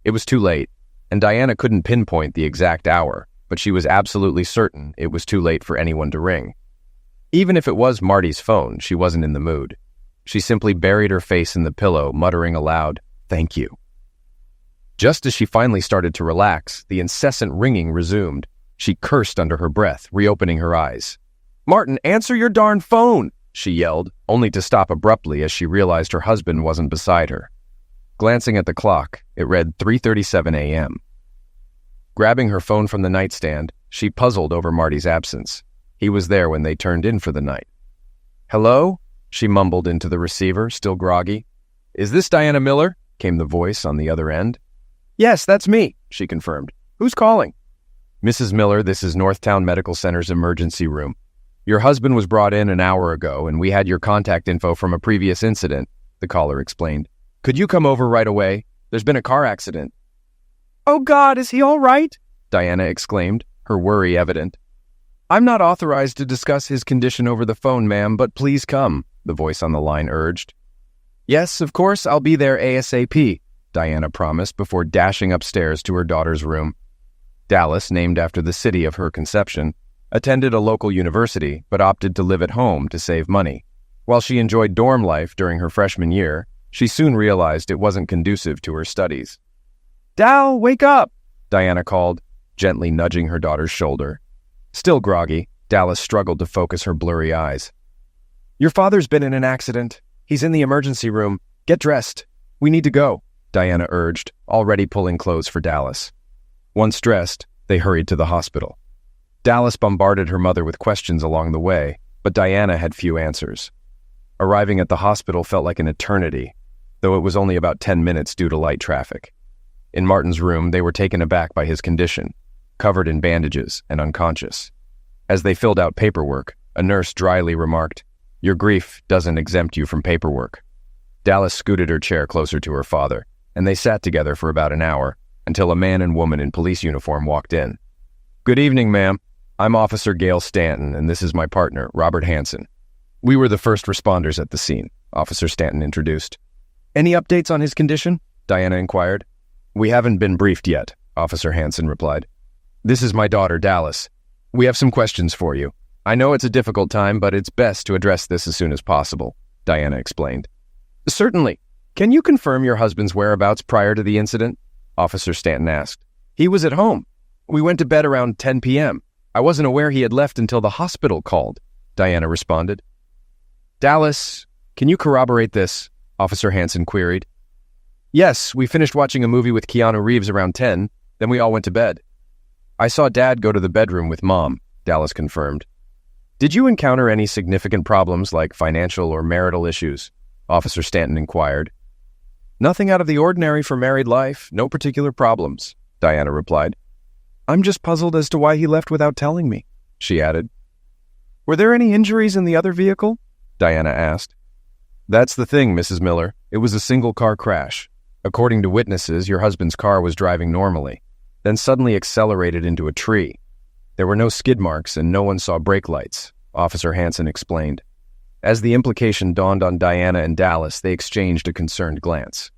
It was too late, and Diana couldn't pinpoint the exact hour, but she was absolutely certain it was too late for anyone to ring. Even if it was Marty's phone, she wasn't in the mood. She simply buried her face in the pillow, muttering aloud, "Thank you." Just as she finally started to relax, the incessant ringing resumed. She cursed under her breath, reopening her eyes. "Martin, answer your darn phone!" she yelled, only to stop abruptly as she realized her husband wasn't beside her. Glancing at the clock, it read 3:37 a.m. Grabbing her phone from the nightstand, she puzzled over Marty's absence. He was there when they turned in for the night. "Hello?" she mumbled into the receiver, still groggy. "Is this Diana Miller?" came the voice on the other end. "Yes, that's me," she confirmed. "Who's calling?" "Mrs. Miller, this is Northtown Medical Center's emergency room. Your husband was brought in an hour ago, and we had your contact info from a previous incident," the caller explained. "Could you come over right away? There's been a car accident." "Oh God, is he all right?" Diana exclaimed, her worry evident. "I'm not authorized to discuss his condition over the phone, ma'am, but please come," the voice on the line urged. "Yes, of course, I'll be there ASAP," Diana promised before dashing upstairs to her daughter's room. Dallas, named after the city of her conception, attended a local university but opted to live at home to save money. While she enjoyed dorm life during her freshman year, she soon realized it wasn't conducive to her studies. "Dal, wake up!" Diana called, gently nudging her daughter's shoulder. Still groggy, Dallas struggled to focus her blurry eyes. "Your father's been in an accident. He's in the emergency room. Get dressed. We need to go," Diana urged, already pulling clothes for Dallas. Once dressed, they hurried to the hospital. Dallas bombarded her mother with questions along the way, but Diana had few answers. Arriving at the hospital felt like an eternity, though it was only about 10 minutes due to light traffic. In Martin's room, they were taken aback by his condition, covered in bandages and unconscious. As they filled out paperwork, a nurse dryly remarked, "Your grief doesn't exempt you from paperwork." Dallas scooted her chair closer to her father, and they sat together for about an hour, until a man and woman in police uniform walked in. "Good evening, ma'am. I'm Officer Gail Stanton, and this is my partner, Robert Hansen. We were the first responders at the scene," Officer Stanton introduced. "Any updates on his condition?" Diana inquired. "We haven't been briefed yet," Officer Hansen replied. "This is my daughter, Dallas. We have some questions for you. I know it's a difficult time, but it's best to address this as soon as possible," Diana explained. "Certainly. Can you confirm your husband's whereabouts prior to the incident?" Officer Stanton asked. "He was at home. We went to bed around 10 p.m. I wasn't aware he had left until the hospital called," Diana responded. "Dallas, can you corroborate this?" Officer Hansen queried. "Yes, we finished watching a movie with Keanu Reeves around 10, then we all went to bed. I saw Dad go to the bedroom with Mom," Dallas confirmed. "Did you encounter any significant problems like financial or marital issues?" Officer Stanton inquired. "Nothing out of the ordinary for married life, no particular problems," Diana replied. "I'm just puzzled as to why he left without telling me," she added. "Were there any injuries in the other vehicle?" Diana asked. "That's the thing, Mrs. Miller. It was a single-car crash. According to witnesses, your husband's car was driving normally, then suddenly accelerated into a tree. There were no skid marks and no one saw brake lights," Officer Hansen explained. As the implication dawned on Diana and Dallas, they exchanged a concerned glance.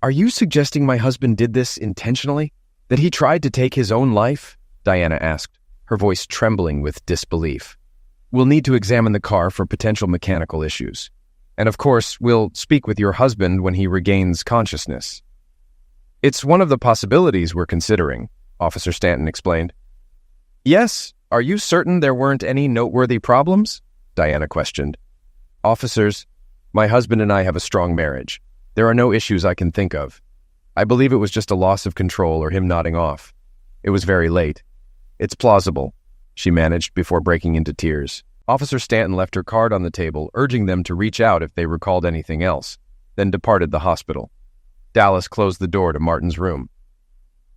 "Are you suggesting my husband did this intentionally? That he tried to take his own life?" Diana asked, her voice trembling with disbelief. "We'll need to examine the car for potential mechanical issues. And of course, we'll speak with your husband when he regains consciousness." "It's one of the possibilities we're considering," Officer Stanton explained. "Yes, are you certain there weren't any noteworthy problems?" Diana questioned. "Officers, my husband and I have a strong marriage. There are no issues I can think of. I believe it was just a loss of control or him nodding off. It was very late. It's plausible," she managed before breaking into tears. Officer Stanton left her card on the table, urging them to reach out if they recalled anything else, then departed the hospital. Dallas closed the door to Martin's room.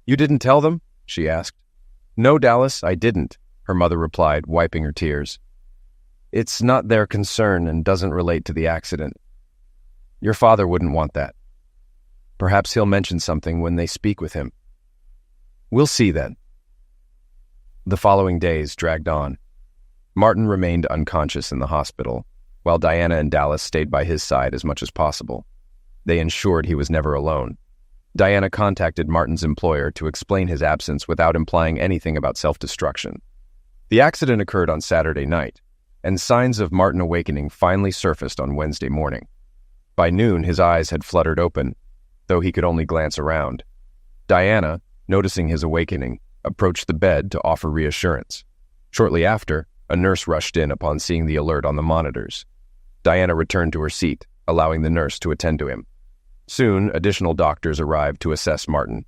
"You didn't tell them?" she asked. "No, Dallas, I didn't," her mother replied, wiping her tears. "It's not their concern and doesn't relate to the accident. Your father wouldn't want that. Perhaps he'll mention something when they speak with him. We'll see then." The following days dragged on. Martin remained unconscious in the hospital, while Diana and Dallas stayed by his side as much as possible. They ensured he was never alone. Diana contacted Martin's employer to explain his absence without implying anything about self-destruction. The accident occurred on Saturday night, and signs of Martin awakening finally surfaced on Wednesday morning. By noon, his eyes had fluttered open, though he could only glance around. Diana, noticing his awakening, approached the bed to offer reassurance. Shortly after, a nurse rushed in upon seeing the alert on the monitors. Diana returned to her seat, allowing the nurse to attend to him. Soon, additional doctors arrived to assess Martin.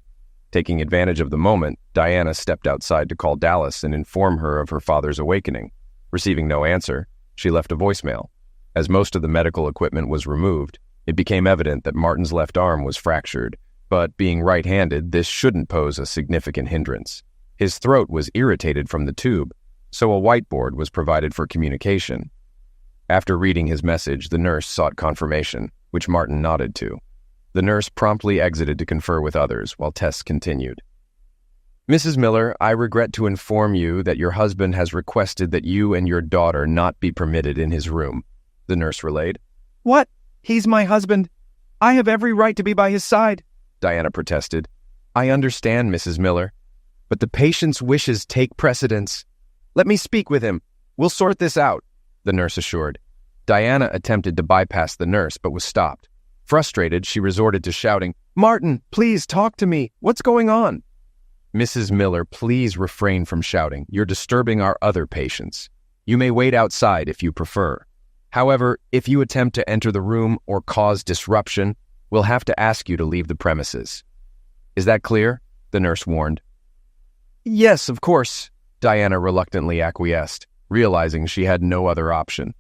Taking advantage of the moment, Diana stepped outside to call Dallas and inform her of her father's awakening. Receiving no answer, she left a voicemail. As most of the medical equipment was removed, it became evident that Martin's left arm was fractured, but being right-handed, this shouldn't pose a significant hindrance. His throat was irritated from the tube, so a whiteboard was provided for communication. After reading his message, the nurse sought confirmation, which Martin nodded to. The nurse promptly exited to confer with others while tests continued. "Mrs. Miller, I regret to inform you that your husband has requested that you and your daughter not be permitted in his room," the nurse relayed. "What? He's my husband. I have every right to be by his side," Diana protested. "I understand, Mrs. Miller, but the patient's wishes take precedence. Let me speak with him. We'll sort this out," the nurse assured. Diana attempted to bypass the nurse, but was stopped. Frustrated, she resorted to shouting, "Martin, please talk to me. What's going on?" "Mrs. Miller, please refrain from shouting. You're disturbing our other patients. You may wait outside if you prefer. However, if you attempt to enter the room or cause disruption, we'll have to ask you to leave the premises." "Is that clear?" the nurse warned. "Yes, of course," Diana reluctantly acquiesced, realizing she had no other option.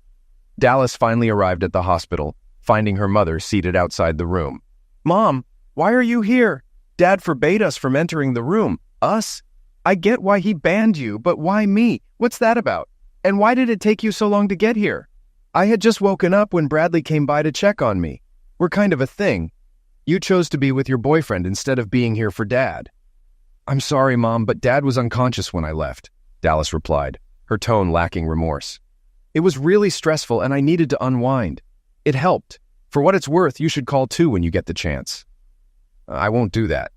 Dallas finally arrived at the hospital, finding her mother seated outside the room. "Mom, why are you here? Dad forbade us from entering the room." "Us? I get why he banned you, but why me? What's that about? And why did it take you so long to get here?" "I had just woken up when Bradley came by to check on me. We're kind of a thing. You chose to be with your boyfriend instead of being here for Dad." "I'm sorry, Mom, but Dad was unconscious when I left," Dallas replied, her tone lacking remorse. "It was really stressful and I needed to unwind. It helped. For what it's worth, you should call too when you get the chance." "I won't do that.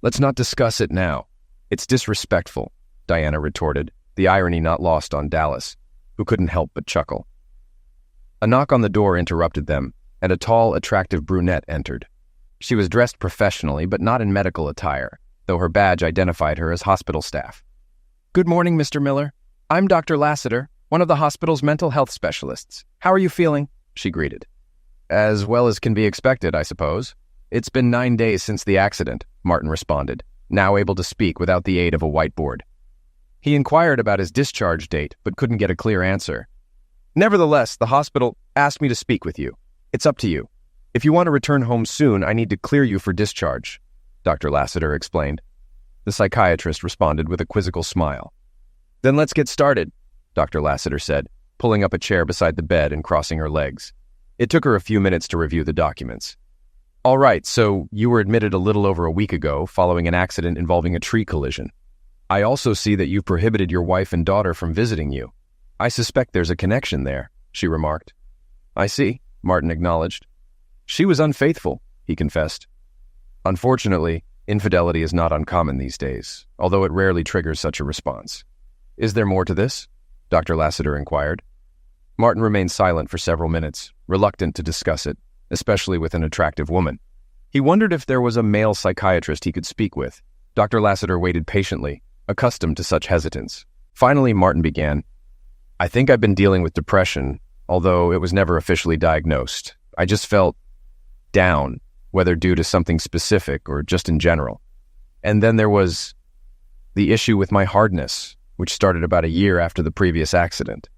Let's not discuss it now. It's disrespectful," Diana retorted, the irony not lost on Dallas, who couldn't help but chuckle. A knock on the door interrupted them, and a tall, attractive brunette entered. She was dressed professionally, but not in medical attire, though her badge identified her as hospital staff. "Good morning, Mr. Miller. I'm Dr. Lassiter, one of the hospital's mental health specialists. How are you feeling?" she greeted. "As well as can be expected, I suppose. It's been 9 days since the accident," Martin responded, now able to speak without the aid of a whiteboard. He inquired about his discharge date, but couldn't get a clear answer. "Nevertheless, the hospital asked me to speak with you. It's up to you. If you want to return home soon, I need to clear you for discharge," Dr. Lassiter explained. The psychiatrist responded with a quizzical smile. "Then let's get started," Dr. Lassiter said, pulling up a chair beside the bed and crossing her legs. It took her a few minutes to review the documents. "All right, so you were admitted a little over a week ago following an accident involving a tree collision. I also see that you've prohibited your wife and daughter from visiting you. I suspect there's a connection there," she remarked. "I see," Martin acknowledged. "She was unfaithful," he confessed. "Unfortunately, infidelity is not uncommon these days, although it rarely triggers such a response." "Is there more to this?" Dr. Lassiter inquired. Martin remained silent for several minutes, reluctant to discuss it, especially with an attractive woman. He wondered if there was a male psychiatrist he could speak with. Dr. Lassiter waited patiently, accustomed to such hesitance. Finally, Martin began. "I think I've been dealing with depression, although it was never officially diagnosed. I just felt down, whether due to something specific or just in general. And then there was the issue with my hardness, which started about a year after the previous accident."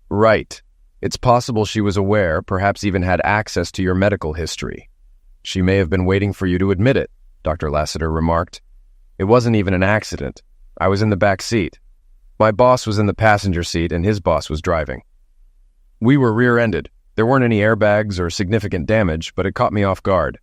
"Right. It's possible she was aware, perhaps even had access to your medical history. She may have been waiting for you to admit it," Dr. Lassiter remarked. "It wasn't even an accident. I was in the back seat. My boss was in the passenger seat and his boss was driving. We were rear-ended. There weren't any airbags or significant damage, but it caught me off guard.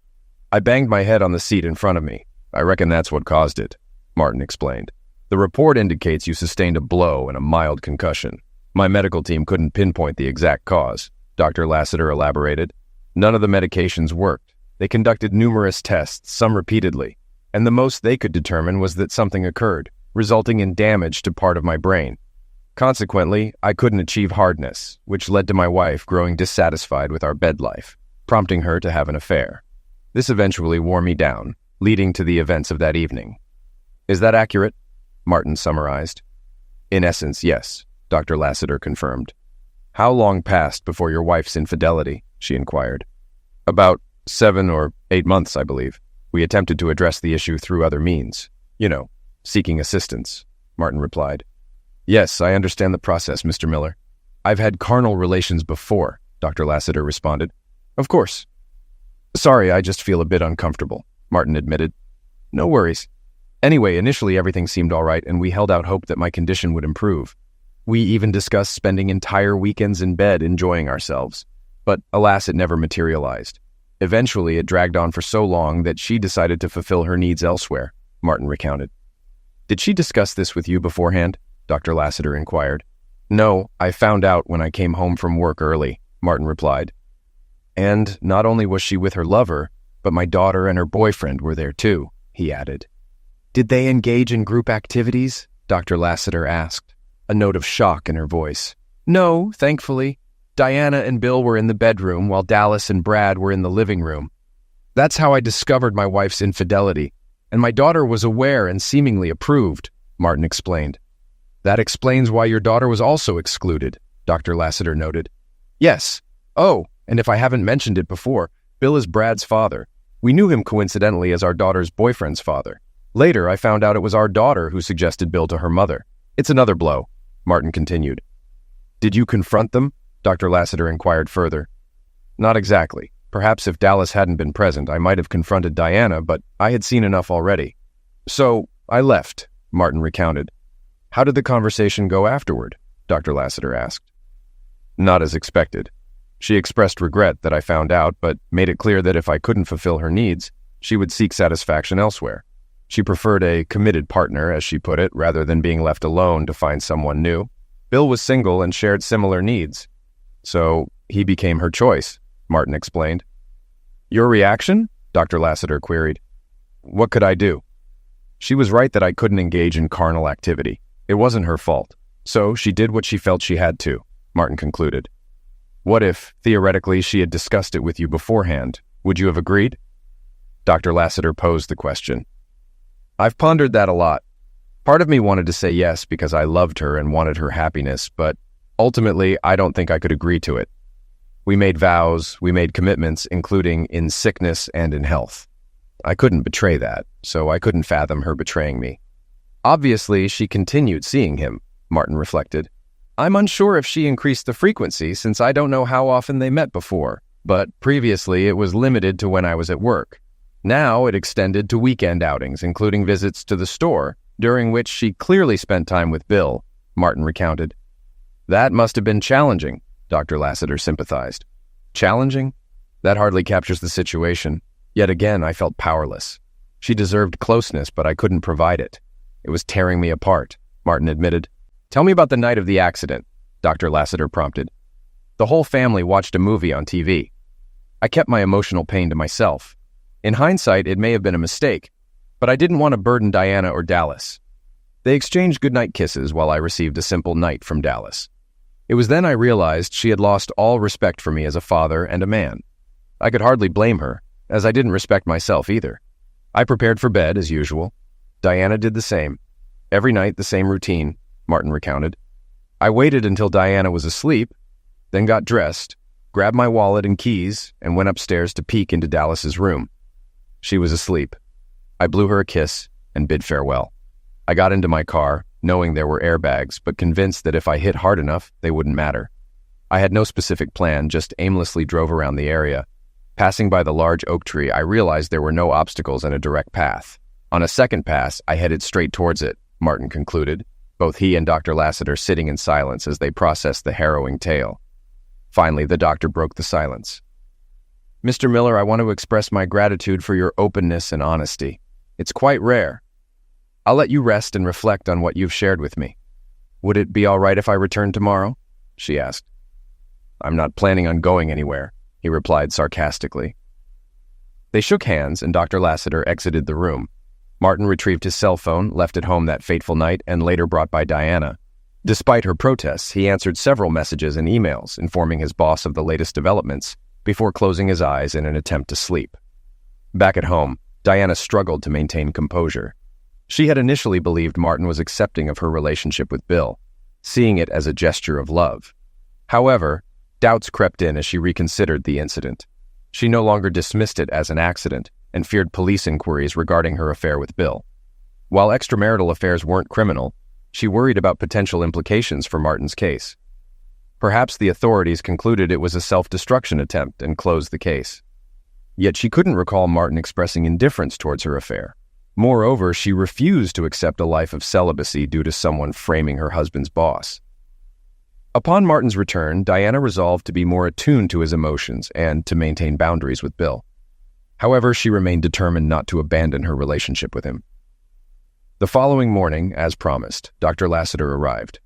I banged my head on the seat in front of me. I reckon that's what caused it," Martin explained. "The report indicates you sustained a blow and a mild concussion. My medical team couldn't pinpoint the exact cause," Dr. Lassiter elaborated. "None of the medications worked. They conducted numerous tests, some repeatedly, and the most they could determine was that something occurred, resulting in damage to part of my brain. Consequently, I couldn't achieve hardness, which led to my wife growing dissatisfied with our bed life, prompting her to have an affair. This eventually wore me down, leading to the events of that evening. Is that accurate? Martin summarized. In essence, yes, Dr. Lassiter confirmed. How long passed before your wife's infidelity? She inquired. About 7 or 8 months, I believe. We attempted to address the issue through other means. Seeking assistance, Martin replied. Yes, I understand the process, Mr. Miller. I've had carnal relations before, Dr. Lassiter responded. Of course. Sorry, I just feel a bit uncomfortable, Martin admitted. No worries. Anyway, initially everything seemed all right, and we held out hope that my condition would improve. We even discussed spending entire weekends in bed enjoying ourselves. But alas, it never materialized. Eventually, it dragged on for so long that she decided to fulfill her needs elsewhere, Martin recounted. Did she discuss this with you beforehand? Dr. Lassiter inquired. No, I found out when I came home from work early, Martin replied. And not only was she with her lover, but my daughter and her boyfriend were there too, he added. Did they engage in group activities? Dr. Lassiter asked, a note of shock in her voice. No, thankfully. Diana and Bill were in the bedroom while Dallas and Brad were in the living room. That's how I discovered my wife's infidelity, and my daughter was aware and seemingly approved, Martin explained. That explains why your daughter was also excluded, Dr. Lassiter noted. Yes. Oh, and if I haven't mentioned it before, Bill is Brad's father. We knew him coincidentally as our daughter's boyfriend's father. Later, I found out it was our daughter who suggested Bill to her mother. It's another blow, Martin continued. Did you confront them? Dr. Lassiter inquired further. Not exactly. Perhaps if Dallas hadn't been present, I might have confronted Diana, but I had seen enough already. So, I left, Martin recounted. How did the conversation go afterward? Dr. Lassiter asked. Not as expected. She expressed regret that I found out, but made it clear that if I couldn't fulfill her needs, she would seek satisfaction elsewhere. She preferred a committed partner, as she put it, rather than being left alone to find someone new. Bill was single and shared similar needs. So he became her choice, Martin explained. Your reaction? Dr. Lassiter queried. What could I do? She was right that I couldn't engage in carnal activity. It wasn't her fault. So she did what she felt she had to, Martin concluded. What if, theoretically, she had discussed it with you beforehand? Would you have agreed? Dr. Lassiter posed the question. I've pondered that a lot. Part of me wanted to say yes because I loved her and wanted her happiness, but ultimately, I don't think I could agree to it. We made vows, we made commitments, including in sickness and in health. I couldn't betray that, so I couldn't fathom her betraying me. Obviously, she continued seeing him, Martin reflected. I'm unsure if she increased the frequency since I don't know how often they met before, but previously it was limited to when I was at work. Now it extended to weekend outings, including visits to the store, during which she clearly spent time with Bill, Martin recounted. That must have been challenging, Dr. Lassiter sympathized. Challenging? That hardly captures the situation. Yet again, I felt powerless. She deserved closeness, but I couldn't provide it. It was tearing me apart, Martin admitted. Tell me about the night of the accident, Dr. Lassiter prompted. The whole family watched a movie on TV. I kept my emotional pain to myself. In hindsight, it may have been a mistake, but I didn't want to burden Diana or Dallas. They exchanged goodnight kisses while I received a simple night from Dallas. It was then I realized she had lost all respect for me as a father and a man. I could hardly blame her, as I didn't respect myself either. I prepared for bed, as usual. Diana did the same. Every night, the same routine, Martin recounted. I waited until Diana was asleep, then got dressed, grabbed my wallet and keys, and went upstairs to peek into Dallas's room. She was asleep. I blew her a kiss and bid farewell. I got into my car, knowing there were airbags, but convinced that if I hit hard enough, they wouldn't matter. I had no specific plan, just aimlessly drove around the area. Passing by the large oak tree, I realized there were no obstacles and a direct path. On a second pass, I headed straight towards it, Martin concluded, both he and Dr. Lassiter sitting in silence as they processed the harrowing tale. Finally, the doctor broke the silence. Mr. Miller, I want to express my gratitude for your openness and honesty. It's quite rare. I'll let you rest and reflect on what you've shared with me. Would it be all right if I returned tomorrow? She asked. I'm not planning on going anywhere, he replied sarcastically. They shook hands, and Dr. Lassiter exited the room. Martin retrieved his cell phone, left at home that fateful night, and later brought by Diana. Despite her protests, he answered several messages and emails, informing his boss of the latest developments, before closing his eyes in an attempt to sleep. Back at home, Diana struggled to maintain composure. She had initially believed Martin was accepting of her relationship with Bill, seeing it as a gesture of love. However, doubts crept in as she reconsidered the incident. She no longer dismissed it as an accident and feared police inquiries regarding her affair with Bill. While extramarital affairs weren't criminal, she worried about potential implications for Martin's case. Perhaps the authorities concluded it was a self-destruction attempt and closed the case. Yet she couldn't recall Martin expressing indifference towards her affair. Moreover, she refused to accept a life of celibacy due to someone framing her husband's boss. Upon Martin's return, Diana resolved to be more attuned to his emotions and to maintain boundaries with Bill. However, she remained determined not to abandon her relationship with him. The following morning, as promised, Dr. Lassiter arrived.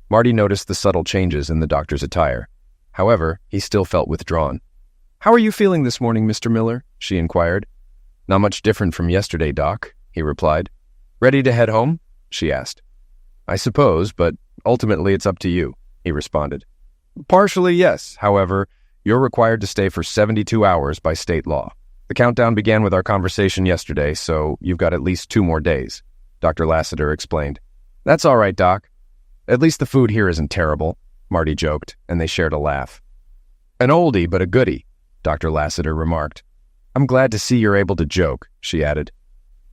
Marty noticed the subtle changes in the doctor's attire. However, he still felt withdrawn. "How are you feeling this morning, Mr. Miller?" she inquired. "Not much different from yesterday, Doc," he replied. "Ready to head home?" she asked. "I suppose, but ultimately it's up to you," he responded. "Partially, yes. However, you're required to stay for 72 hours by state law. The countdown began with our conversation yesterday, so you've got at least 2 more days," Dr. Lassiter explained. "That's all right, Doc. At least the food here isn't terrible," Marty joked, and they shared a laugh. "An oldie, but a goodie," Dr. Lassiter remarked. "I'm glad to see you're able to joke," she added.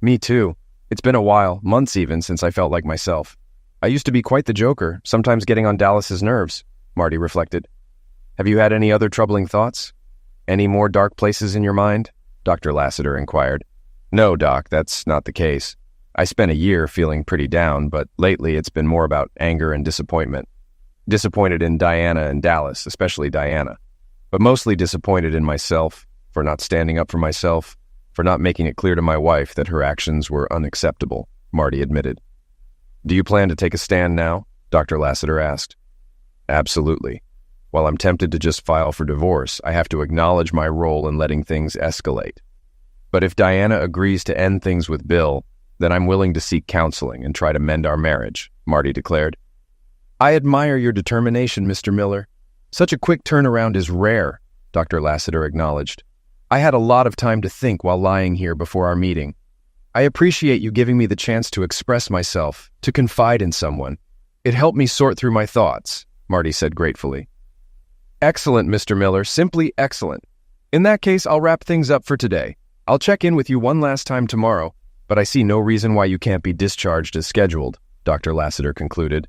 "Me too. It's been a while, months even, since I felt like myself. I used to be quite the joker, sometimes getting on Dallas's nerves," Marty reflected. "Have you had any other troubling thoughts? Any more dark places in your mind?" Dr. Lassiter inquired. "No, Doc, that's not the case. I spent a year feeling pretty down, but lately it's been more about anger and disappointment. Disappointed in Diana and Dallas, especially Diana, but mostly disappointed in myself for not standing up for myself, for not making it clear to my wife that her actions were unacceptable," Marty admitted. "Do you plan to take a stand now?" Dr. Lassiter asked. "Absolutely. While I'm tempted to just file for divorce, I have to acknowledge my role in letting things escalate. But if Diana agrees to end things with Bill, then I'm willing to seek counseling and try to mend our marriage," Marty declared. "I admire your determination, Mr. Miller. Such a quick turnaround is rare," Dr. Lassiter acknowledged. "I had a lot of time to think while lying here before our meeting. I appreciate you giving me the chance to express myself, to confide in someone. It helped me sort through my thoughts," Marty said gratefully. "Excellent, Mr. Miller, simply excellent. In that case, I'll wrap things up for today. I'll check in with you one last time tomorrow, but I see no reason why you can't be discharged as scheduled," Dr. Lassiter concluded.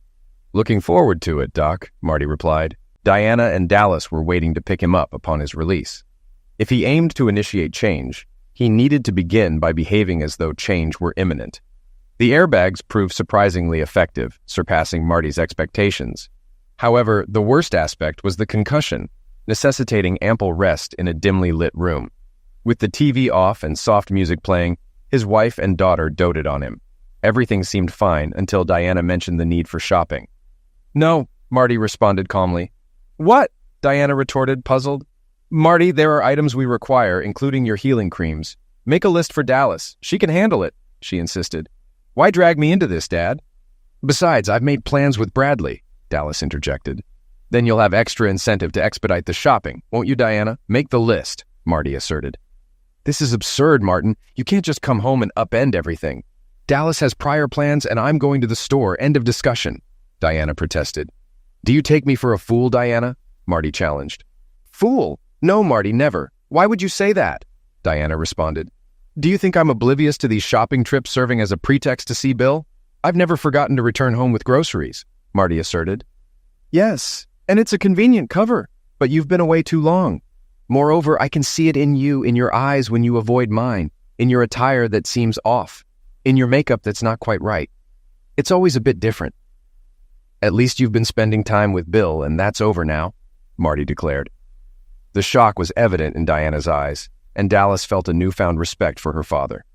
"Looking forward to it, Doc," Marty replied. Diana and Dallas were waiting to pick him up upon his release. If he aimed to initiate change, he needed to begin by behaving as though change were imminent. The airbags proved surprisingly effective, surpassing Marty's expectations. However, the worst aspect was the concussion, necessitating ample rest in a dimly lit room. With the TV off and soft music playing, his wife and daughter doted on him. Everything seemed fine until Diana mentioned the need for shopping. "No," Marty responded calmly. "What?" Diana retorted, puzzled. "Marty, there are items we require, including your healing creams. Make a list for Dallas. She can handle it," she insisted. "Why drag me into this, Dad?" "Besides, I've made plans with Bradley," Dallas interjected. "Then you'll have extra incentive to expedite the shopping, won't you, Diana? Make the list," Marty asserted. "This is absurd, Martin. You can't just come home and upend everything. Dallas has prior plans and I'm going to the store. End of discussion," Diana protested. "Do you take me for a fool, Diana?" Marty challenged. "Fool? No, Marty, never. Why would you say that?" Diana responded. "Do you think I'm oblivious to these shopping trips serving as a pretext to see Bill? I've never forgotten to return home with groceries," Marty asserted. "Yes, and it's a convenient cover, but you've been away too long. Moreover, I can see it in you, in your eyes when you avoid mine, in your attire that seems off, in your makeup that's not quite right. It's always a bit different." "At least you've been spending time with Bill, and that's over now," Marty declared. The shock was evident in Diana's eyes, and Dallas felt a newfound respect for her father.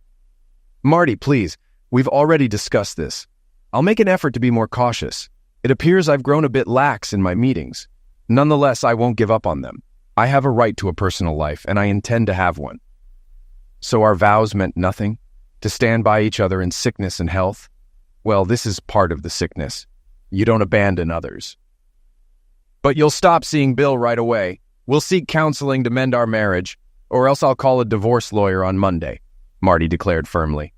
"Marty, please, we've already discussed this. I'll make an effort to be more cautious. It appears I've grown a bit lax in my meetings. Nonetheless, I won't give up on them. I have a right to a personal life, and I intend to have one." So our vows meant nothing? To stand by each other in sickness and health? Well, this is part of the sickness. You don't abandon others. But you'll stop seeing Bill right away. We'll seek counseling to mend our marriage, or else I'll call a divorce lawyer on Monday, Marty declared firmly.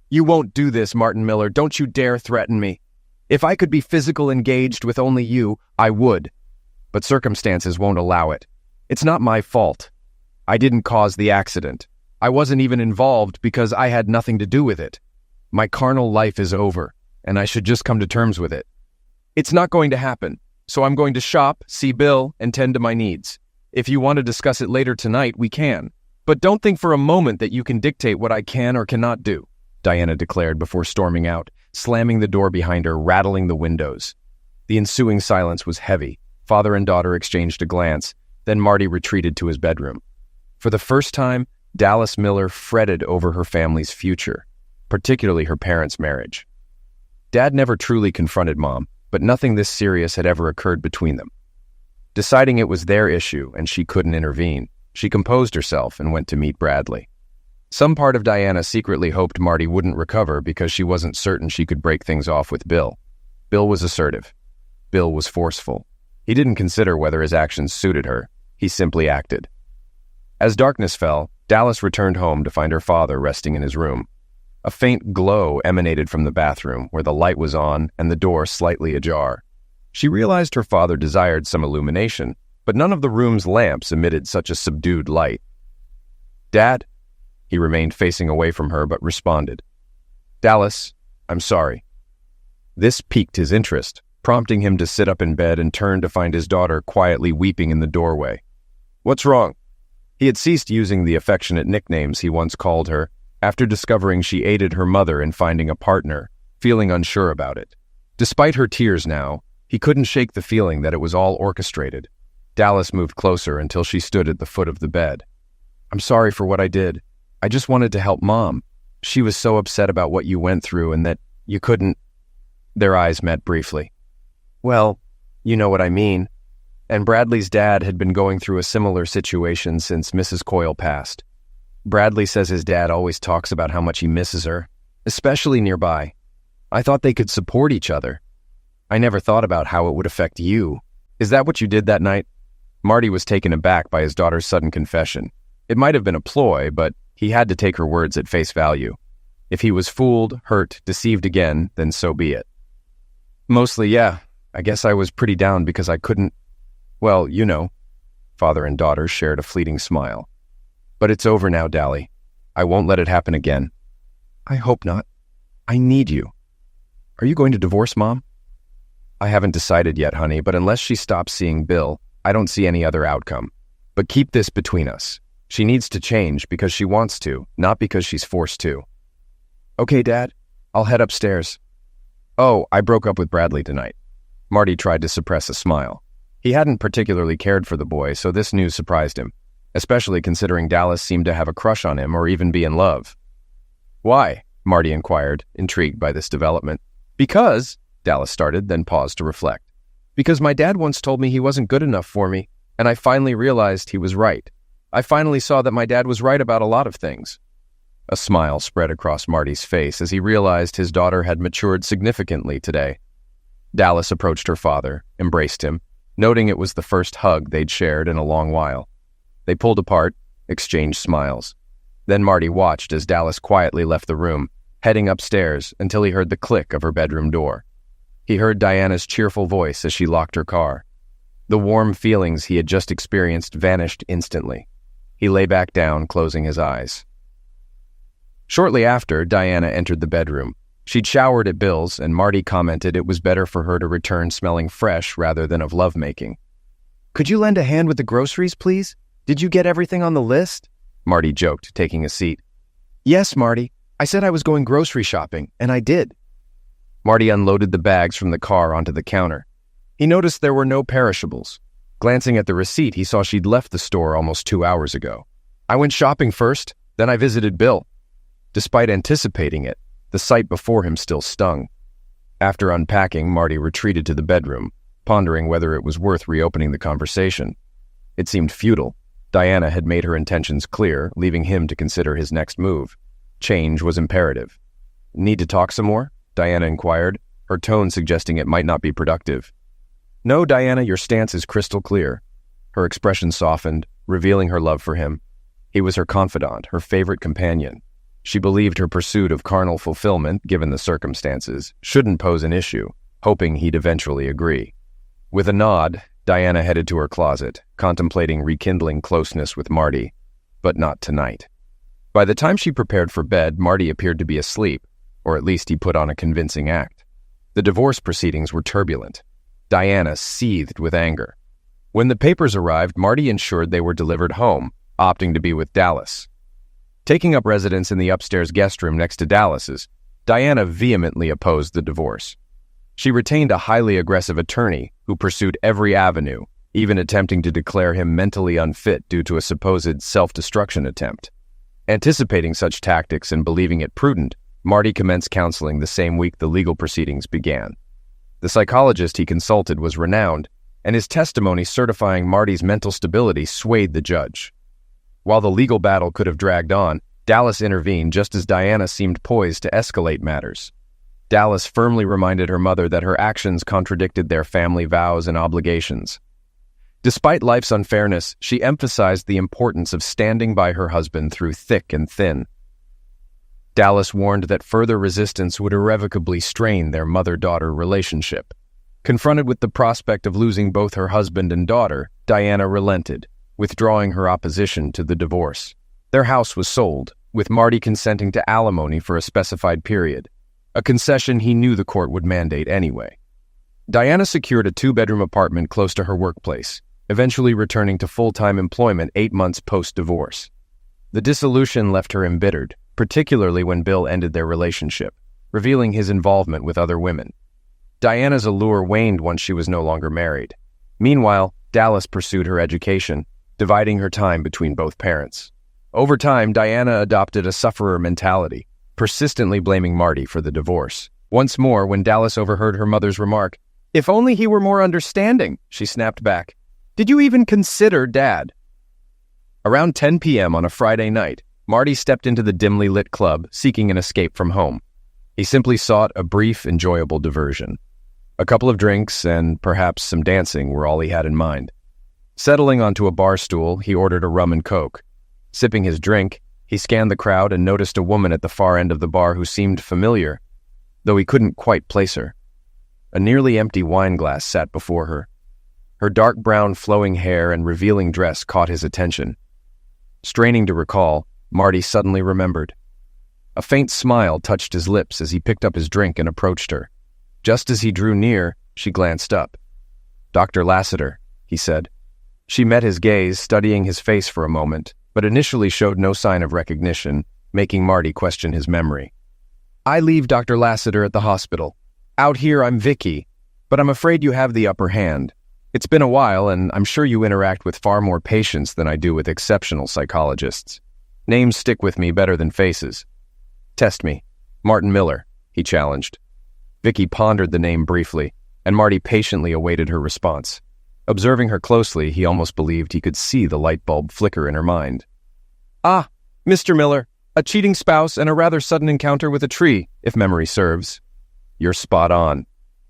You won't do this, Martin Miller. Don't you dare threaten me. If I could be physically engaged with only you, I would. But circumstances won't allow it. It's not my fault. I didn't cause the accident. I wasn't even involved because I had nothing to do with it. My carnal life is over, and I should just come to terms with it. It's not going to happen, so I'm going to shop, see Bill, and tend to my needs. If you want to discuss it later tonight, we can. But don't think for a moment that you can dictate what I can or cannot do, Diana declared before storming out, slamming the door behind her, rattling the windows. The ensuing silence was heavy. Father and daughter exchanged a glance, then Marty retreated to his bedroom. For the first time, Dallas Miller fretted over her family's future, particularly her parents' marriage. Dad never truly confronted Mom, but nothing this serious had ever occurred between them. Deciding it was their issue and she couldn't intervene, she composed herself and went to meet Bradley. Some part of Diana secretly hoped Marty wouldn't recover because she wasn't certain she could break things off with Bill. Bill was assertive. Bill was forceful. He didn't consider whether his actions suited her. He simply acted. As darkness fell, Dallas returned home to find her father resting in his room. A faint glow emanated from the bathroom where the light was on and the door slightly ajar. She realized her father desired some illumination, but none of the room's lamps emitted such a subdued light. Dad? He remained facing away from her but responded. Dallas, I'm sorry. This piqued his interest, prompting him to sit up in bed and turn to find his daughter quietly weeping in the doorway. What's wrong? He had ceased using the affectionate nicknames he once called her after discovering she aided her mother in finding a partner, feeling unsure about it. Despite her tears now, he couldn't shake the feeling that it was all orchestrated. Dallas moved closer until she stood at the foot of the bed. I'm sorry for what I did. I just wanted to help Mom. She was so upset about what you went through and that you couldn't... Their eyes met briefly. Well, you know what I mean. And Bradley's dad had been going through a similar situation since Mrs. Coyle passed. Bradley says his dad always talks about how much he misses her, especially nearby. I thought they could support each other. I never thought about how it would affect you. Is that what you did that night? Marty was taken aback by his daughter's sudden confession. It might have been a ploy, but he had to take her words at face value. If he was fooled, hurt, deceived again, then so be it. Mostly, yeah. I guess I was pretty down because I couldn't... Well, you know. Father and daughter shared a fleeting smile. But it's over now, Dally. I won't let it happen again. I hope not. I need you. Are you going to divorce Mom? I haven't decided yet, honey, but unless she stops seeing Bill, I don't see any other outcome. But keep this between us. She needs to change because she wants to, not because she's forced to. Okay, Dad. I'll head upstairs. Oh, I broke up with Bradley tonight. Marty tried to suppress a smile. He hadn't particularly cared for the boy, so this news surprised him, especially considering Dallas seemed to have a crush on him or even be in love. Why? Marty inquired, intrigued by this development. Because, Dallas started, then paused to reflect. Because my dad once told me he wasn't good enough for me, and I finally realized he was right. I finally saw that my dad was right about a lot of things. A smile spread across Marty's face as he realized his daughter had matured significantly today. Dallas approached her father, embraced him, noting it was the first hug they'd shared in a long while. They pulled apart, exchanged smiles. Then Marty watched as Dallas quietly left the room, heading upstairs until he heard the click of her bedroom door. He heard Diana's cheerful voice as she locked her car. The warm feelings he had just experienced vanished instantly. He lay back down, closing his eyes. Shortly after, Diana entered the bedroom. She'd showered at Bill's, and Marty commented it was better for her to return smelling fresh rather than of lovemaking. Could you lend a hand with the groceries, please? Did you get everything on the list? Marty joked, taking a seat. Yes, Marty. I said I was going grocery shopping, and I did. Marty unloaded the bags from the car onto the counter. He noticed there were no perishables. Glancing at the receipt, he saw she'd left the store almost 2 hours ago. I went shopping first, then I visited Bill. Despite anticipating it, the sight before him still stung. After unpacking, Marty retreated to the bedroom, pondering whether it was worth reopening the conversation. It seemed futile. Diana had made her intentions clear, leaving him to consider his next move. Change was imperative. "Need to talk some more?" Diana inquired, her tone suggesting it might not be productive. "No, Diana, your stance is crystal clear." Her expression softened, revealing her love for him. He was her confidant, her favorite companion. She believed her pursuit of carnal fulfillment, given the circumstances, shouldn't pose an issue, hoping he'd eventually agree. With a nod, Diana headed to her closet, contemplating rekindling closeness with Marty, but not tonight. By the time she prepared for bed, Marty appeared to be asleep, or at least he put on a convincing act. The divorce proceedings were turbulent. Diana seethed with anger. When the papers arrived, Marty ensured they were delivered home, opting to be with Dallas. Taking up residence in the upstairs guest room next to Dallas's, Diana vehemently opposed the divorce. She retained a highly aggressive attorney who pursued every avenue, even attempting to declare him mentally unfit due to a supposed self-destruction attempt. Anticipating such tactics and believing it prudent, Marty commenced counseling the same week the legal proceedings began. The psychologist he consulted was renowned, and his testimony certifying Marty's mental stability swayed the judge. While the legal battle could have dragged on, Dallas intervened just as Diana seemed poised to escalate matters. Dallas firmly reminded her mother that her actions contradicted their family vows and obligations. Despite life's unfairness, she emphasized the importance of standing by her husband through thick and thin. Dallas warned that further resistance would irrevocably strain their mother-daughter relationship. Confronted with the prospect of losing both her husband and daughter, Diana relented, withdrawing her opposition to the divorce. Their house was sold, with Marty consenting to alimony for a specified period, a concession he knew the court would mandate anyway. Diana secured a 2-bedroom apartment close to her workplace, eventually returning to full-time employment 8 months post-divorce. The dissolution left her embittered, particularly when Bill ended their relationship, revealing his involvement with other women. Diana's allure waned once she was no longer married. Meanwhile, Dallas pursued her education, dividing her time between both parents. Over time, Diana adopted a sufferer mentality, persistently blaming Marty for the divorce. Once more, when Dallas overheard her mother's remark, "If only he were more understanding," she snapped back. "Did you even consider Dad?" Around 10 p.m. on a Friday night, Marty stepped into the dimly lit club, seeking an escape from home. He simply sought a brief, enjoyable diversion. A couple of drinks and perhaps some dancing were all he had in mind. Settling onto a bar stool, he ordered a rum and coke. Sipping his drink, he scanned the crowd and noticed a woman at the far end of the bar who seemed familiar, though he couldn't quite place her. A nearly empty wine glass sat before her. Her dark brown flowing hair and revealing dress caught his attention. Straining to recall, Marty suddenly remembered. A faint smile touched his lips as he picked up his drink and approached her. Just as he drew near, she glanced up. "Dr. Lassiter," he said. She met his gaze, studying his face for a moment, but initially showed no sign of recognition, making Marty question his memory. "I leave Dr. Lassiter at the hospital. Out here I'm Vicky, but I'm afraid you have the upper hand. It's been a while, and I'm sure you interact with far more patients than I do with exceptional psychologists. Names stick with me better than faces." "Test me. Martin Miller," he challenged. Vicky pondered the name briefly, and Marty patiently awaited her response. Observing her closely, he almost believed he could see the light bulb flicker in her mind. "Ah, Mr. Miller, a cheating spouse and a rather sudden encounter with a tree, if memory serves." "You're spot on.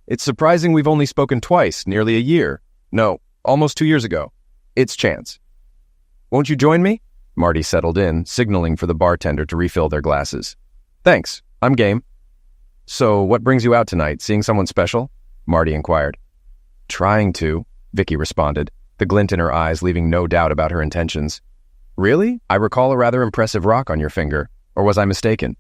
It's surprising we've only spoken twice, nearly a year. No, almost 2 years ago. It's chance." "Won't you join me?" Marty settled in, signaling for the bartender to refill their glasses. "Thanks, I'm game." "So what brings you out tonight, seeing someone special?" Marty inquired. "Trying to," Vicky responded, the glint in her eyes leaving no doubt about her intentions. "Really? I recall a rather impressive rock on your finger, or was I mistaken?"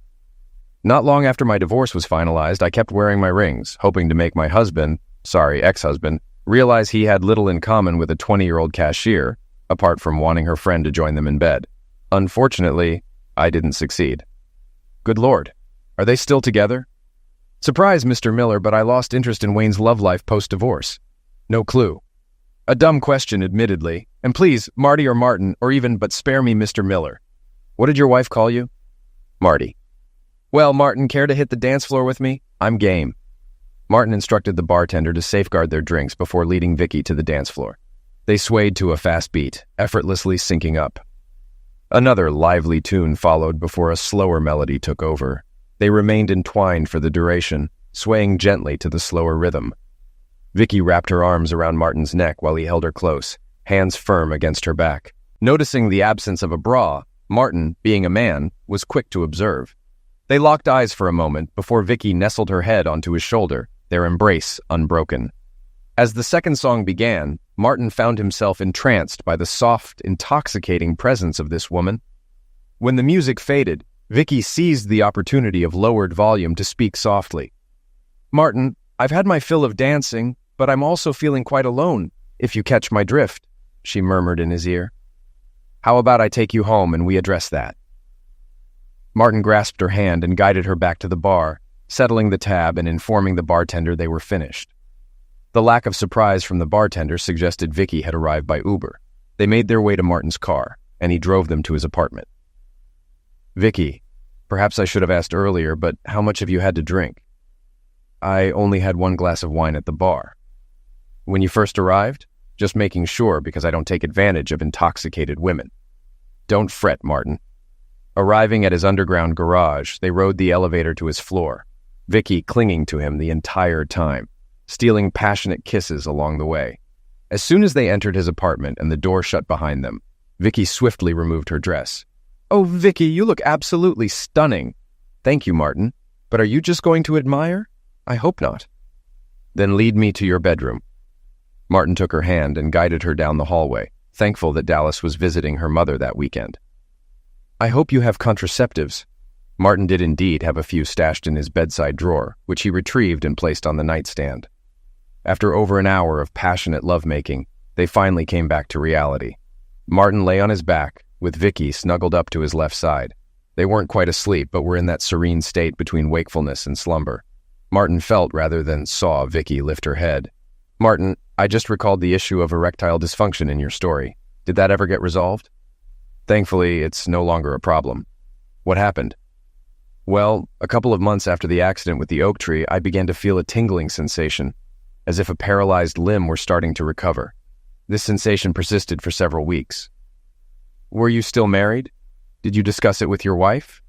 "Not long after my divorce was finalized, I kept wearing my rings, hoping to make my ex-husband, realize he had little in common with a 20-year-old cashier, apart from wanting her friend to join them in bed. Unfortunately, I didn't succeed." "Good Lord. Are they still together?" "Surprise, Mr. Miller, but I lost interest in Wayne's love life post-divorce. No clue." "A dumb question, admittedly. And please, Marty or Martin, or even, but spare me Mr. Miller. What did your wife call you?" "Marty." "Well, Martin, care to hit the dance floor with me? I'm game." Martin instructed the bartender to safeguard their drinks before leading Vicky to the dance floor. They swayed to a fast beat, effortlessly syncing up. Another lively tune followed before a slower melody took over. They remained entwined for the duration, swaying gently to the slower rhythm. Vicky wrapped her arms around Martin's neck while he held her close, hands firm against her back. Noticing the absence of a bra, Martin, being a man, was quick to observe. They locked eyes for a moment before Vicky nestled her head onto his shoulder, their embrace unbroken. As the second song began, Martin found himself entranced by the soft, intoxicating presence of this woman. When the music faded, Vicky seized the opportunity of lowered volume to speak softly. "Martin, I've had my fill of dancing, but I'm also feeling quite alone, if you catch my drift," she murmured in his ear. "How about I take you home and we address that?" Martin grasped her hand and guided her back to the bar, settling the tab and informing the bartender they were finished. The lack of surprise from the bartender suggested Vicky had arrived by Uber. They made their way to Martin's car, and he drove them to his apartment. "Vicky, perhaps I should have asked earlier, but how much have you had to drink?" "I only had 1 glass of wine at the bar." "When you first arrived?" "Just making sure, because I don't take advantage of intoxicated women." "Don't fret, Martin." Arriving at his underground garage, they rode the elevator to his floor, Vicky clinging to him the entire time, stealing passionate kisses along the way. As soon as they entered his apartment and the door shut behind them, Vicky swiftly removed her dress. "Oh, Vicky, you look absolutely stunning." "Thank you, Martin. But are you just going to admire?" "I hope not." "Then lead me to your bedroom." Martin took her hand and guided her down the hallway, thankful that Dallas was visiting her mother that weekend. "I hope you have contraceptives." Martin did indeed have a few stashed in his bedside drawer, which he retrieved and placed on the nightstand. After over an hour of passionate lovemaking, they finally came back to reality. Martin lay on his back, with Vicky snuggled up to his left side. They weren't quite asleep, but were in that serene state between wakefulness and slumber. Martin felt rather than saw Vicky lift her head. "Martin, I just recalled the issue of erectile dysfunction in your story. Did that ever get resolved?" "Thankfully, it's no longer a problem." "What happened?" "Well, a couple of months after the accident with the oak tree, I began to feel a tingling sensation, as if a paralyzed limb were starting to recover. This sensation persisted for several weeks." "Were you still married? Did you discuss it with your wife?"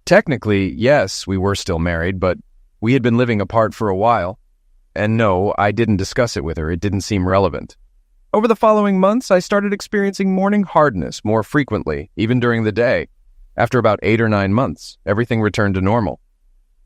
"Technically, yes, we were still married, but we had been living apart for a while. And no, I didn't discuss it with her. It didn't seem relevant. Over the following months, I started experiencing morning hardness more frequently, even during the day. After about 8 or 9 months, everything returned to normal."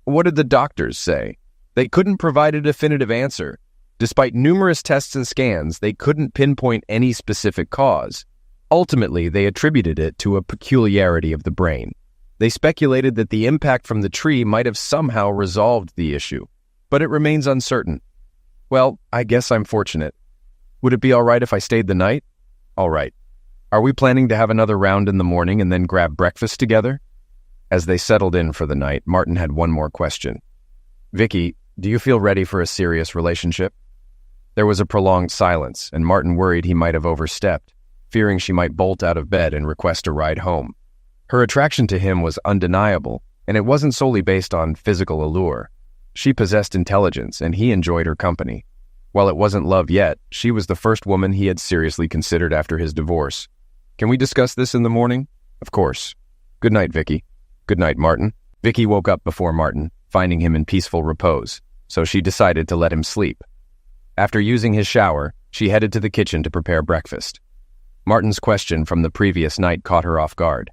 "What did the doctors say?" "They couldn't provide a definitive answer. Despite numerous tests and scans, they couldn't pinpoint any specific cause. Ultimately, they attributed it to a peculiarity of the brain. They speculated that the impact from the tree might have somehow resolved the issue, but it remains uncertain." "Well, I guess I'm fortunate. Would it be all right if I stayed the night?" "All right. Are we planning to have another round in the morning and then grab breakfast together?" As they settled in for the night, Martin had one more question. "Vicky, do you feel ready for a serious relationship?" There was a prolonged silence, and Martin worried he might have overstepped, fearing she might bolt out of bed and request a ride home. Her attraction to him was undeniable, and it wasn't solely based on physical allure. She possessed intelligence, and he enjoyed her company. While it wasn't love yet, she was the first woman he had seriously considered after his divorce. "Can we discuss this in the morning?" "Of course. Good night, Vicky." "Good night, Martin." Vicky woke up before Martin, finding him in peaceful repose, so she decided to let him sleep. After using his shower, she headed to the kitchen to prepare breakfast. Martin's question from the previous night caught her off guard.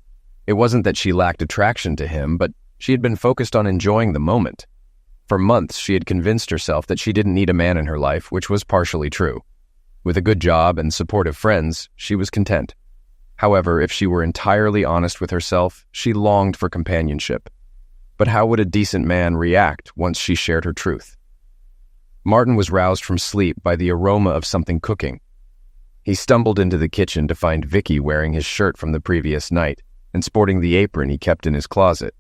It wasn't that she lacked attraction to him, but she had been focused on enjoying the moment. For months, she had convinced herself that she didn't need a man in her life, which was partially true. With a good job and supportive friends, she was content. However, if she were entirely honest with herself, she longed for companionship. But how would a decent man react once she shared her truth? Martin was roused from sleep by the aroma of something cooking. He stumbled into the kitchen to find Vicky wearing his shirt from the previous night and sporting the apron he kept in his closet.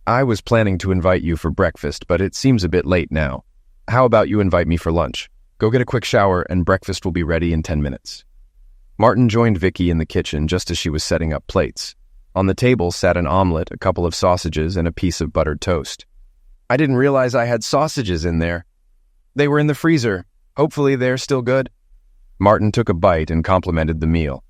"I was planning to invite you for breakfast, but it seems a bit late now. How about you invite me for lunch? Go get a quick shower and breakfast will be ready in 10 minutes. Martin joined Vicky in the kitchen just as she was setting up plates. On the table sat an omelet, a couple of sausages, and a piece of buttered toast. "I didn't realize I had sausages in there." "They were in the freezer. Hopefully they're still good." Martin took a bite and complimented the meal.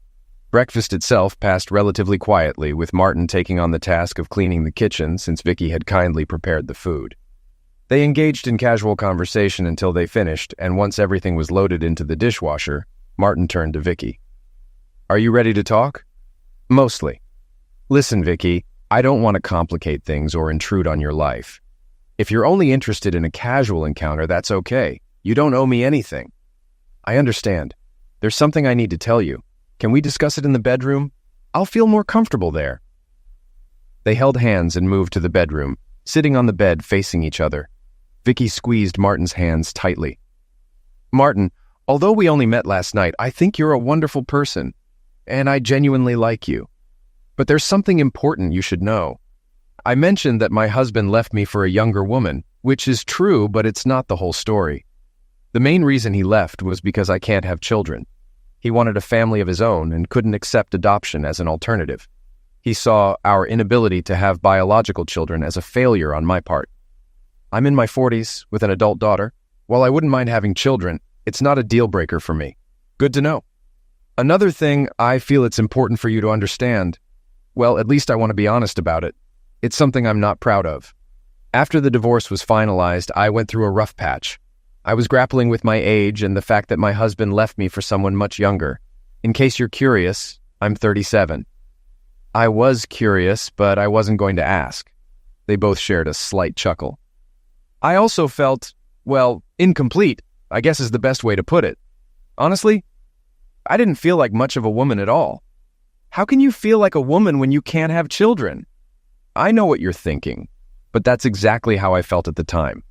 Breakfast itself passed relatively quietly, with Martin taking on the task of cleaning the kitchen since Vicky had kindly prepared the food. They engaged in casual conversation until they finished, and once everything was loaded into the dishwasher, Martin turned to Vicky. "Are you ready to talk?" "Mostly." "Listen, Vicky, I don't want to complicate things or intrude on your life. If you're only interested in a casual encounter, that's okay. You don't owe me anything." "I understand. There's something I need to tell you. Can we discuss it in the bedroom? I'll feel more comfortable there." They held hands and moved to the bedroom, sitting on the bed facing each other. Vicky squeezed Martin's hands tightly. "Martin, although we only met last night, I think you're a wonderful person, and I genuinely like you. But there's something important you should know. I mentioned that my husband left me for a younger woman, which is true, but it's not the whole story. The main reason he left was because I can't have children. He wanted a family of his own and couldn't accept adoption as an alternative. He saw our inability to have biological children as a failure on my part. I'm in my 40s with an adult daughter. While I wouldn't mind having children, it's not a deal breaker for me. Good to know. Another thing I feel it's important for you to understand, well, at least I want to be honest about it. It's something I'm not proud of. After the divorce was finalized, I went through a rough patch. I was grappling with my age and the fact that my husband left me for someone much younger. In case you're curious, I'm 37. I was curious, but I wasn't going to ask. They both shared a slight chuckle. I also felt, well, incomplete, I guess is the best way to put it. Honestly, I didn't feel like much of a woman at all. How can you feel like a woman when you can't have children? I know what you're thinking, but that's exactly how I felt at the time.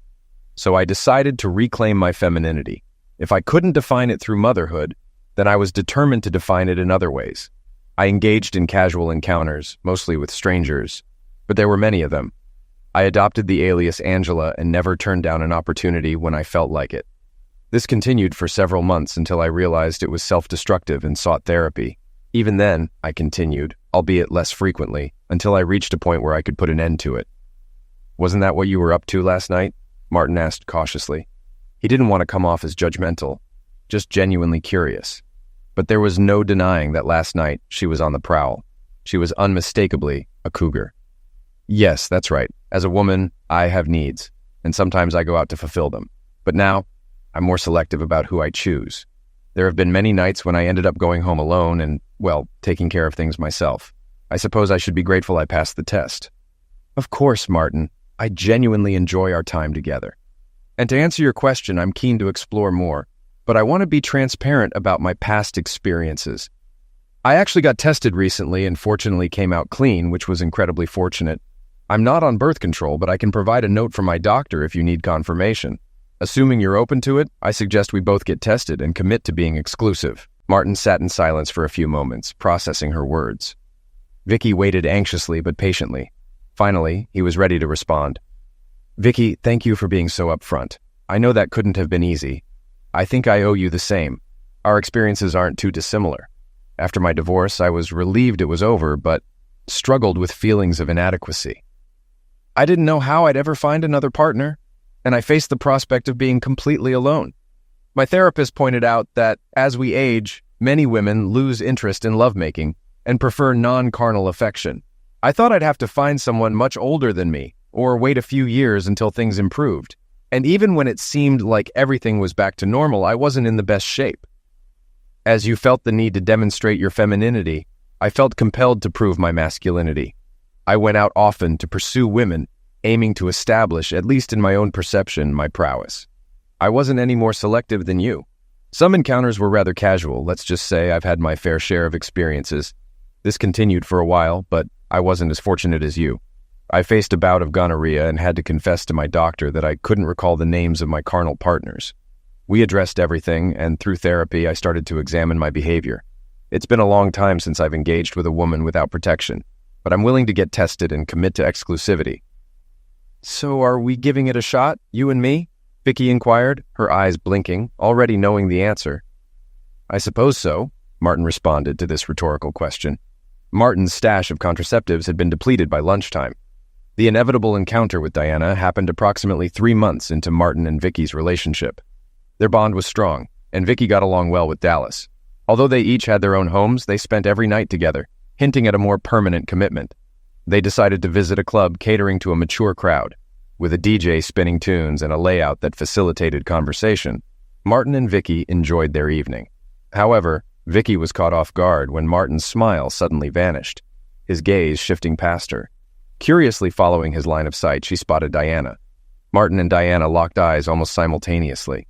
So I decided to reclaim my femininity. If I couldn't define it through motherhood, then I was determined to define it in other ways. I engaged in casual encounters, mostly with strangers, but there were many of them. I adopted the alias Angela and never turned down an opportunity when I felt like it. This continued for several months until I realized it was self-destructive and sought therapy. Even then, I continued, albeit less frequently, until I reached a point where I could put an end to it. "Wasn't that what you were up to last night?" Martin asked cautiously. He didn't want to come off as judgmental, just genuinely curious. But there was no denying that last night she was on the prowl. She was unmistakably a cougar. "Yes, that's right. As a woman, I have needs, and sometimes I go out to fulfill them. But now, I'm more selective about who I choose. There have been many nights when I ended up going home alone and, well, taking care of things myself. I suppose I should be grateful I passed the test." "Of course, Martin. I genuinely enjoy our time together. And to answer your question, I'm keen to explore more, but I want to be transparent about my past experiences. I actually got tested recently and fortunately came out clean, which was incredibly fortunate. I'm not on birth control, but I can provide a note from my doctor if you need confirmation. Assuming you're open to it, I suggest we both get tested and commit to being exclusive." Martin sat in silence for a few moments, processing her words. Vicky waited anxiously but patiently. Finally, he was ready to respond. "Vicky, thank you for being so upfront. I know that couldn't have been easy. I think I owe you the same. Our experiences aren't too dissimilar. After my divorce, I was relieved it was over, but struggled with feelings of inadequacy. I didn't know how I'd ever find another partner, and I faced the prospect of being completely alone. My therapist pointed out that, as we age, many women lose interest in lovemaking and prefer non-carnal affection. I thought I'd have to find someone much older than me, or wait a few years until things improved. And even when it seemed like everything was back to normal, I wasn't in the best shape. As you felt the need to demonstrate your femininity, I felt compelled to prove my masculinity. I went out often to pursue women, aiming to establish, at least in my own perception, my prowess. I wasn't any more selective than you. Some encounters were rather casual. Let's just say I've had my fair share of experiences. This continued for a while, but I wasn't as fortunate as you. I faced a bout of gonorrhea and had to confess to my doctor that I couldn't recall the names of my carnal partners. We addressed everything, and through therapy, I started to examine my behavior. It's been a long time since I've engaged with a woman without protection, but I'm willing to get tested and commit to exclusivity. "So are we giving it a shot, you and me?" Vicky inquired, her eyes blinking, already knowing the answer. "I suppose so," Martin responded to this rhetorical question. Martin's stash of contraceptives had been depleted by lunchtime. The inevitable encounter with Diana happened approximately 3 months into Martin and Vicky's relationship. Their bond was strong, and Vicky got along well with Dallas. Although they each had their own homes, they spent every night together, hinting at a more permanent commitment. They decided to visit a club catering to a mature crowd, with a DJ spinning tunes and a layout that facilitated conversation. Martin and Vicky enjoyed their evening. However, Vicky was caught off guard when Martin's smile suddenly vanished, his gaze shifting past her. Curiously following his line of sight, she spotted Diana. Martin and Diana locked eyes almost simultaneously.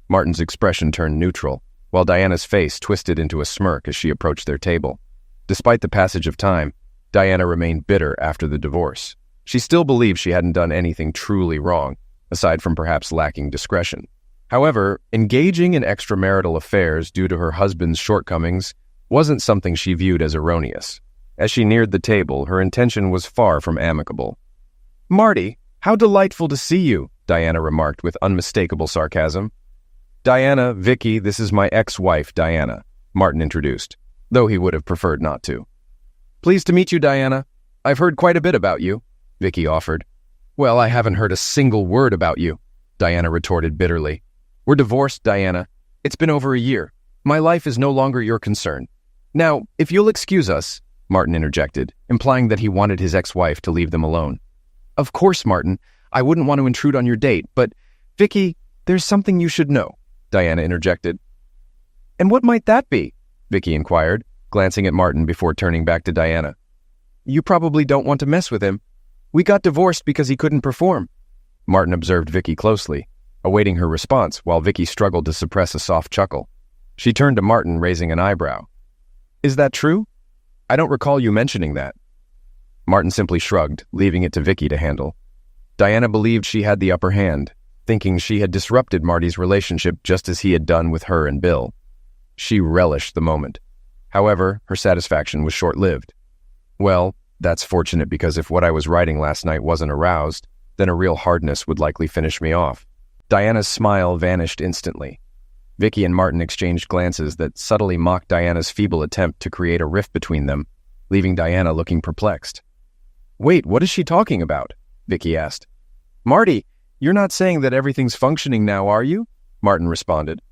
Martin's expression turned neutral, while Diana's face twisted into a smirk as she approached their table. Despite the passage of time, Diana remained bitter after the divorce. She still believed she hadn't done anything truly wrong, aside from perhaps lacking discretion. However, engaging in extramarital affairs due to her husband's shortcomings wasn't something she viewed as erroneous. As she neared the table, her intention was far from amicable. "Marty, how delightful to see you," Diana remarked with unmistakable sarcasm. "Diana, Vicky, this is my ex-wife, Diana," Martin introduced, though he would have preferred not to. "Pleased to meet you, Diana. I've heard quite a bit about you," Vicky offered. "Well, I haven't heard a single word about you," Diana retorted bitterly. "We're divorced, Diana. It's been over a year. My life is no longer your concern. Now, if you'll excuse us," Martin interjected, implying that he wanted his ex-wife to leave them alone. "Of course, Martin. I wouldn't want to intrude on your date, but, Vicky, there's something you should know," Diana interjected. "And what might that be?" Vicky inquired, glancing at Martin before turning back to Diana. "You probably don't want to mess with him. We got divorced because he couldn't perform." Martin observed Vicky closely, awaiting her response while Vicky struggled to suppress a soft chuckle. She turned to Martin, raising an eyebrow. "Is that true? I don't recall you mentioning that." Martin simply shrugged, leaving it to Vicky to handle. Diana believed she had the upper hand, thinking she had disrupted Marty's relationship just as he had done with her and Bill. She relished the moment. However, her satisfaction was short-lived. Well, that's fortunate because if what I was writing last night wasn't aroused, then a real hardness would likely finish me off. Diana's smile vanished instantly. Vicky and Martin exchanged glances that subtly mocked Diana's feeble attempt to create a rift between them, leaving Diana looking perplexed. "Wait, what is she talking about?" Vicky asked. "Marty, you're not saying that everything's functioning now, are you?" Martin responded.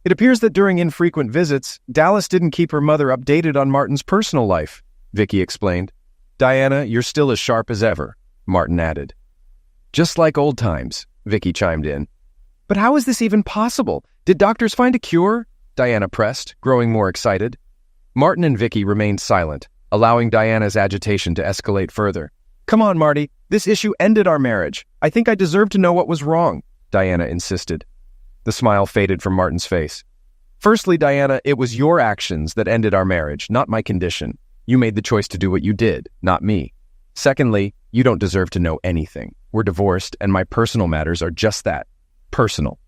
"It appears that during infrequent visits, Dallas didn't keep her mother updated on Martin's personal life," Vicky explained. "Diana, you're still as sharp as ever," Martin added. "Just like old times," Vicky chimed in. "But how is this even possible? Did doctors find a cure?" Diana pressed, growing more excited. Martin and Vicky remained silent, allowing Diana's agitation to escalate further. "Come on, Marty. This issue ended our marriage. I think I deserve to know what was wrong," Diana insisted. The smile faded from Martin's face. "Firstly, Diana, it was your actions that ended our marriage, not my condition. You made the choice to do what you did, not me. Secondly, you don't deserve to know anything. We're divorced, and my personal matters are just that. Personal.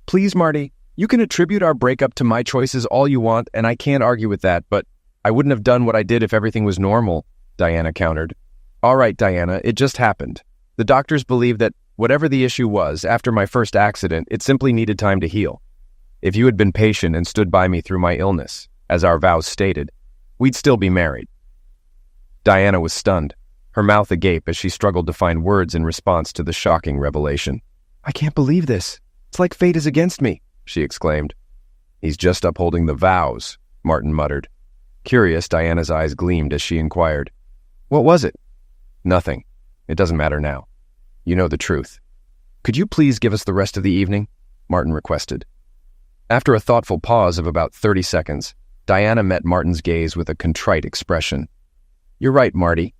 Please, Marty, you can attribute our breakup to my choices all you want, and I can't argue with that, but I wouldn't have done what I did if everything was normal," Diana countered. "All right, Diana, it just happened. The doctors believe that whatever the issue was, after my first accident, it simply needed time to heal. If you had been patient and stood by me through my illness, as our vows stated, we'd still be married." Diana was stunned, her mouth agape as she struggled to find words in response to the shocking revelation. "I can't believe this. It's like fate is against me," she exclaimed. "He's just upholding the vows," Martin muttered. Curious, Diana's eyes gleamed as she inquired, "What was it?" "Nothing. It doesn't matter now. You know the truth. Could you please give us the rest of the evening?" Martin requested. After a thoughtful pause of about 30 seconds, Diana met Martin's gaze with a contrite expression. "You're right, Marty.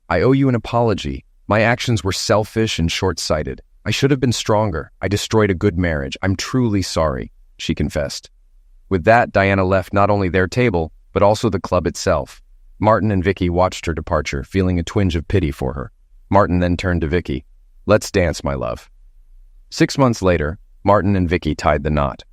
I owe you an apology. My actions were selfish and short-sighted. I should have been stronger. I destroyed a good marriage. I'm truly sorry," she confessed. With that, Diana left not only their table, but also the club itself. Martin and Vicky watched her departure, feeling a twinge of pity for her. Martin then turned to Vicky. "Let's dance, my love." 6 months later, Martin and Vicky tied the knot.